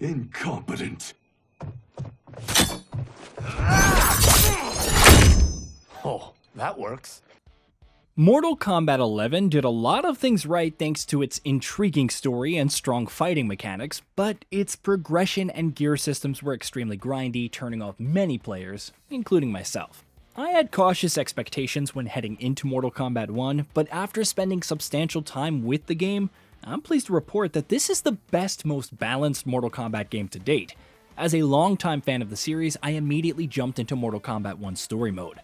Incompetent. Oh, that works. Mortal Kombat 11 did a lot of things right thanks to its intriguing story and strong fighting mechanics, but its progression and gear systems were extremely grindy, turning off many players, including myself. I had cautious expectations when heading into Mortal Kombat 1, but after spending substantial time with the game, I'm pleased to report that this is the best, most balanced Mortal Kombat game to date. As a longtime fan of the series, I immediately jumped into Mortal Kombat 1 story mode.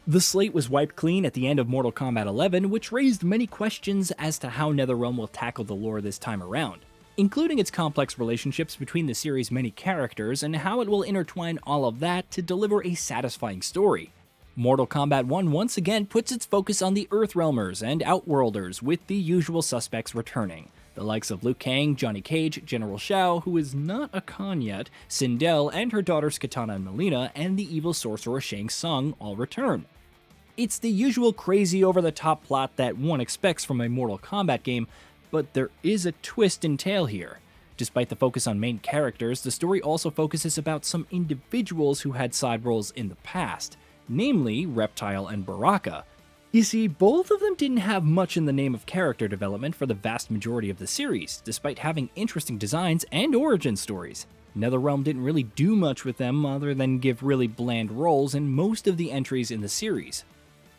The slate was wiped clean at the end of Mortal Kombat 11, which raised many questions as to how NetherRealm will tackle the lore this time around, including its complex relationships between the series' many characters and how it will intertwine all of that to deliver a satisfying story. Mortal Kombat 1 once again puts its focus on the Earthrealmers and Outworlders, with the usual suspects returning. The likes of Liu Kang, Johnny Cage, General Shao, who is not a Khan yet, Sindel and her daughters Kitana and Mileena, and the evil sorcerer Shang Tsung all return. It's the usual crazy over-the-top plot that one expects from a Mortal Kombat game, but there is a twist in tale here. Despite the focus on main characters, the story also focuses about some individuals who had side roles in the past, namely Reptile and Baraka. You see, both of them didn't have much in the name of character development for the vast majority of the series, despite having interesting designs and origin stories. NetherRealm didn't really do much with them other than give really bland roles in most of the entries in the series.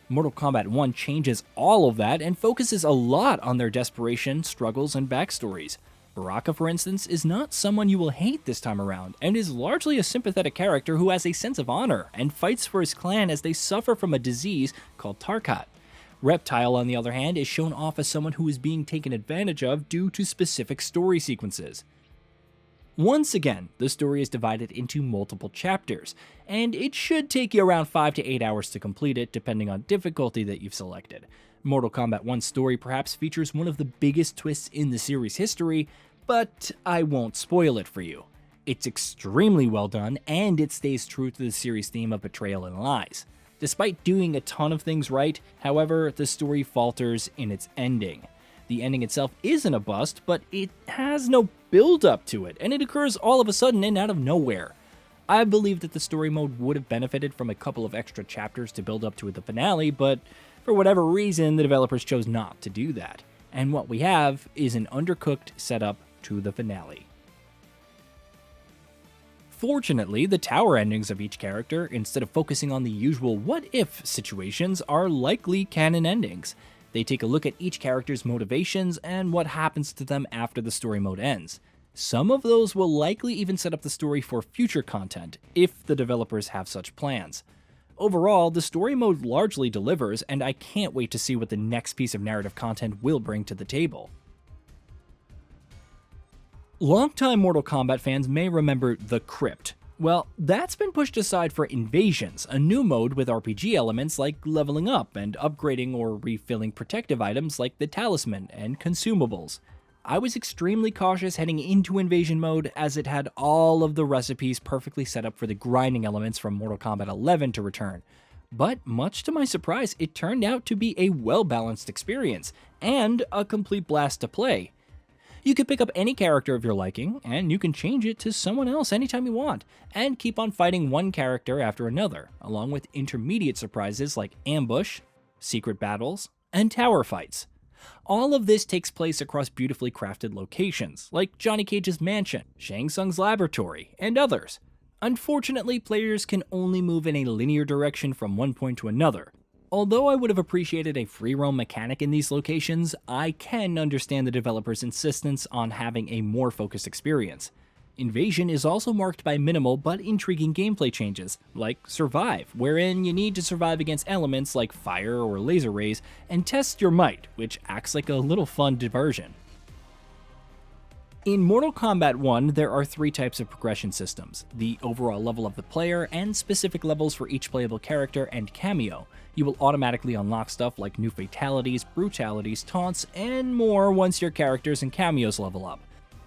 Mortal Kombat 1 changes all of that and focuses a lot on their desperation, struggles, and backstories. Baraka, for instance, is not someone you will hate this time around, and is largely a sympathetic character who has a sense of honor and fights for his clan as they suffer from a disease called Tarkat. Reptile, on the other hand, is shown off as someone who is being taken advantage of due to specific story sequences. Once again, the story is divided into multiple chapters, and it should take you around 5 to 8 hours to complete it, depending on difficulty that you've selected. Mortal Kombat 1's story perhaps features one of the biggest twists in the series' history, but I won't spoil it for you. It's extremely well done, and it stays true to the series' theme of betrayal and lies. Despite doing a ton of things right, however, the story falters in its ending. The ending itself isn't a bust, but it has no build-up to it, and it occurs all of a sudden and out of nowhere. I believe that the story mode would have benefited from a couple of extra chapters to build up to the finale, but for whatever reason, the developers chose not to do that. And what we have is an undercooked setup to the finale. Fortunately, the tower endings of each character, instead of focusing on the usual what-if situations, are likely canon endings. They take a look at each character's motivations and what happens to them after the story mode ends. Some of those will likely even set up the story for future content, if the developers have such plans. Overall, the story mode largely delivers, and I can't wait to see what the next piece of narrative content will bring to the table. Longtime Mortal Kombat fans may remember the Crypt. Well, that's been pushed aside for Invasions, a new mode with RPG elements like leveling up and upgrading or refilling protective items like the Talisman and consumables. I was extremely cautious heading into Invasion mode as it had all of the recipes perfectly set up for the grinding elements from Mortal Kombat 11 to return. But much to my surprise, it turned out to be a well-balanced experience, and a complete blast to play. You can pick up any character of your liking, and you can change it to someone else anytime you want, and keep on fighting one character after another, along with intermediate surprises like ambush, secret battles, and tower fights. All of this takes place across beautifully crafted locations, like Johnny Cage's mansion, Shang Tsung's laboratory, and others. Unfortunately, players can only move in a linear direction from one point to another. Although I would have appreciated a free roam mechanic in these locations, I can understand the developers' insistence on having a more focused experience. Invasion is also marked by minimal but intriguing gameplay changes, like Survive, wherein you need to survive against elements like fire or laser rays and test your might, which acts like a little fun diversion. In Mortal Kombat 1, there are 3 types of progression systems: the overall level of the player, and specific levels for each playable character and cameo. You will automatically unlock stuff like new fatalities, brutalities, taunts, and more once your characters and cameos level up.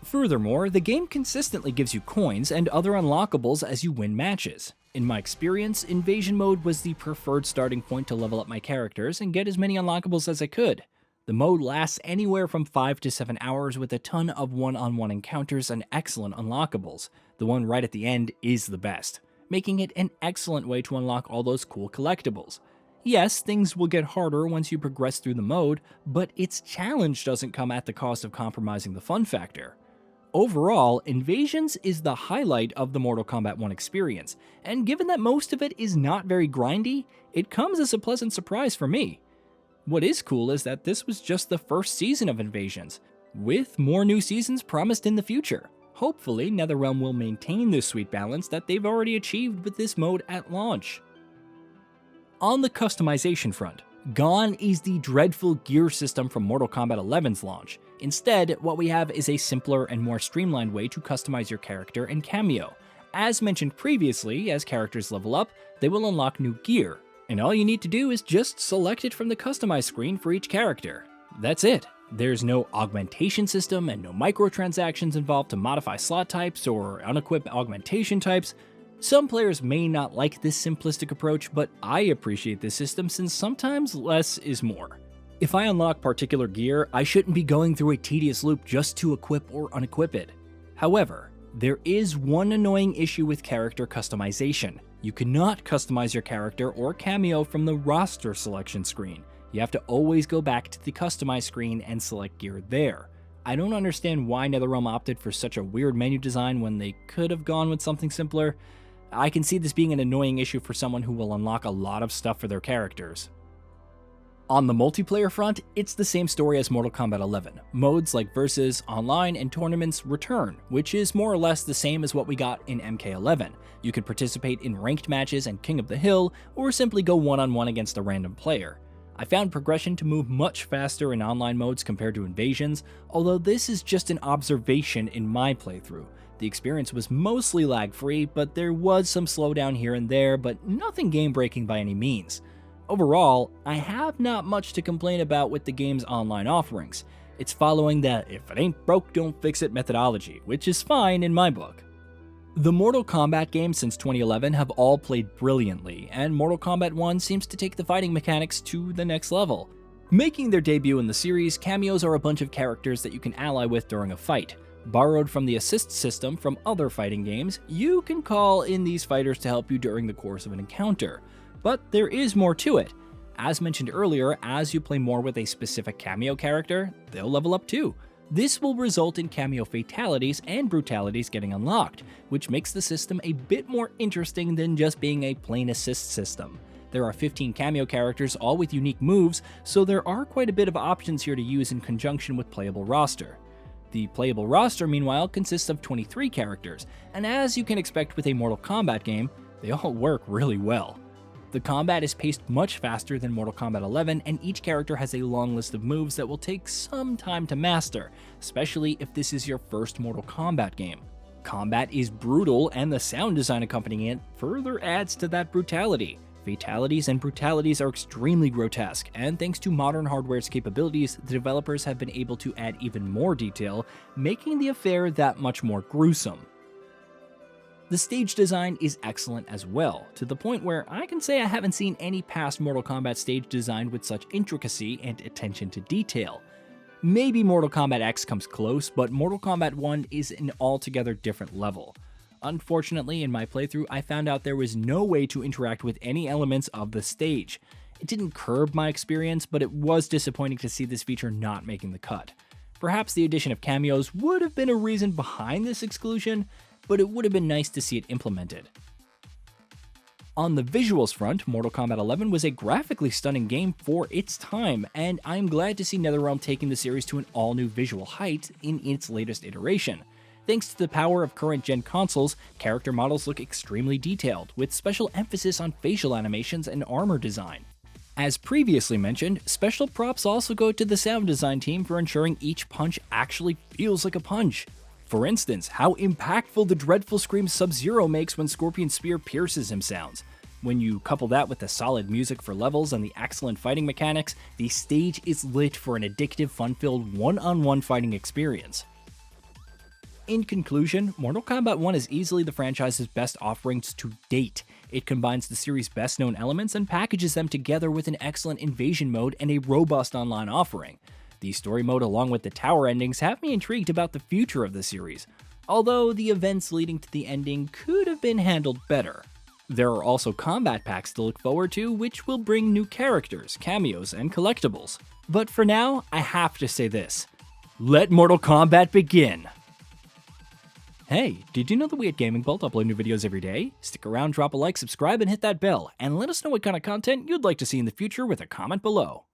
Furthermore, the game consistently gives you coins and other unlockables as you win matches. In my experience, Invasion mode was the preferred starting point to level up my characters and get as many unlockables as I could. The mode lasts anywhere from 5 to 7 hours with a ton of one-on-one encounters and excellent unlockables. The one right at the end is the best, making it an excellent way to unlock all those cool collectibles. Yes, things will get harder once you progress through the mode, but its challenge doesn't come at the cost of compromising the fun factor. Overall, Invasions is the highlight of the Mortal Kombat 1 experience, and given that most of it is not very grindy, it comes as a pleasant surprise for me. What is cool is that this was just the first season of Invasions, with more new seasons promised in the future. Hopefully, NetherRealm will maintain this sweet balance that they've already achieved with this mode at launch. On the customization front, gone is the dreadful gear system from Mortal Kombat 11's launch. Instead, what we have is a simpler and more streamlined way to customize your character and cameo. As mentioned previously, as characters level up, they will unlock new gear, and all you need to do is just select it from the customize screen for each character. That's it. There's no augmentation system and no microtransactions involved to modify slot types or unequip augmentation types. Some players may not like this simplistic approach, but I appreciate this system since sometimes less is more. If I unlock particular gear, I shouldn't be going through a tedious loop just to equip or unequip it. However, there is one annoying issue with character customization. You cannot customize your character or cameo from the roster selection screen. You have to always go back to the customize screen and select gear there. I don't understand why NetherRealm opted for such a weird menu design when they could have gone with something simpler. I can see this being an annoying issue for someone who will unlock a lot of stuff for their characters. On the multiplayer front, it's the same story as Mortal Kombat 11. Modes like Versus, Online, and Tournaments return, which is more or less the same as what we got in MK11. You can participate in ranked matches and King of the Hill, or simply go one-on-one against a random player. I found progression to move much faster in online modes compared to Invasions, although this is just an observation in my playthrough. The experience was mostly lag-free, but there was some slowdown here and there, but nothing game-breaking by any means. Overall, I have not much to complain about with the game's online offerings. It's following the if it ain't broke, don't fix it methodology, which is fine in my book. The Mortal Kombat games since 2011 have all played brilliantly, and Mortal Kombat 1 seems to take the fighting mechanics to the next level. Making their debut in the series, cameos are a bunch of characters that you can ally with during a fight. Borrowed from the assist system from other fighting games, you can call in these fighters to help you during the course of an encounter. But there is more to it. As mentioned earlier, as you play more with a specific cameo character, they'll level up too. This will result in cameo fatalities and brutalities getting unlocked, which makes the system a bit more interesting than just being a plain assist system. There are 15 cameo characters, all with unique moves, so there are quite a bit of options here to use in conjunction with playable roster. The playable roster, meanwhile, consists of 23 characters, and as you can expect with a Mortal Kombat game, they all work really well. The combat is paced much faster than Mortal Kombat 11, and each character has a long list of moves that will take some time to master, especially if this is your first Mortal Kombat game. Combat is brutal, and the sound design accompanying it further adds to that brutality. Fatalities and brutalities are extremely grotesque, and thanks to modern hardware's capabilities, the developers have been able to add even more detail, making the affair that much more gruesome. The stage design is excellent as well, to the point where I can say I haven't seen any past Mortal Kombat stage designed with such intricacy and attention to detail. Maybe Mortal Kombat X comes close, but Mortal Kombat 1 is an altogether different level. Unfortunately, in my playthrough, I found out there was no way to interact with any elements of the stage. It didn't curb my experience, but it was disappointing to see this feature not making the cut. Perhaps the addition of cameos would have been a reason behind this exclusion, but it would have been nice to see it implemented. On the visuals front, Mortal Kombat 11 was a graphically stunning game for its time, and I'm glad to see NetherRealm taking the series to an all-new visual height in its latest iteration. Thanks to the power of current-gen consoles, character models look extremely detailed, with special emphasis on facial animations and armor design. As previously mentioned, special props also go to the sound design team for ensuring each punch actually feels like a punch. For instance, how impactful the dreadful scream Sub-Zero makes when Scorpion's spear pierces him sounds. When you couple that with the solid music for levels and the excellent fighting mechanics, the stage is lit for an addictive, fun-filled, one-on-one fighting experience. In conclusion, Mortal Kombat 1 is easily the franchise's best offerings to date. It combines the series' best known elements and packages them together with an excellent invasion mode and a robust online offering. The story mode along with the tower endings have me intrigued about the future of the series, although the events leading to the ending could have been handled better. There are also combat packs to look forward to, which will bring new characters, cameos, and collectibles. But for now, I have to say this: let Mortal Kombat begin! Hey, did you know that we at Gaming Bolt upload new videos every day? Stick around, drop a like, subscribe, and hit that bell, and let us know what kind of content you'd like to see in the future with a comment below.